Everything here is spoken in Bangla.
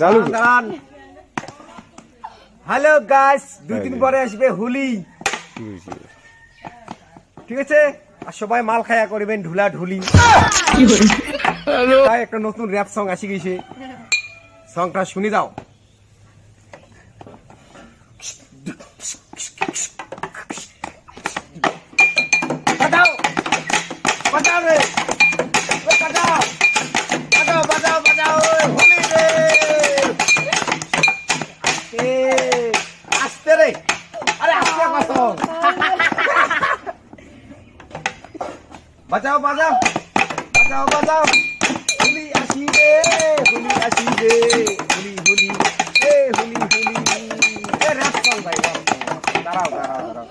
চালু হ্যালো গাইস, 2 দিন পরে আসবে হোলি, ঠিক আছে? আর সবাই মাল খায়া করবেন ঢুলা ঢুলি। তাই একটা নতুন র‍্যাপ সং আসি গেছে, সংটা শুনি দাও। বাজাও বাজাও রে, বাজাও বাজাও বাজাও বাজাও, হোলি রে আস্তে রে, আরে আস্তে বাজাও বাজাও বাজাও বাজাও বাজাও, হোলি আসিবে হোলি আসিবে, হোলি হোলি এ হোলি হোলি এ র‍্যাপ সং ভাই, দাঁড়াও দাঁড়াও দাঁড়াও।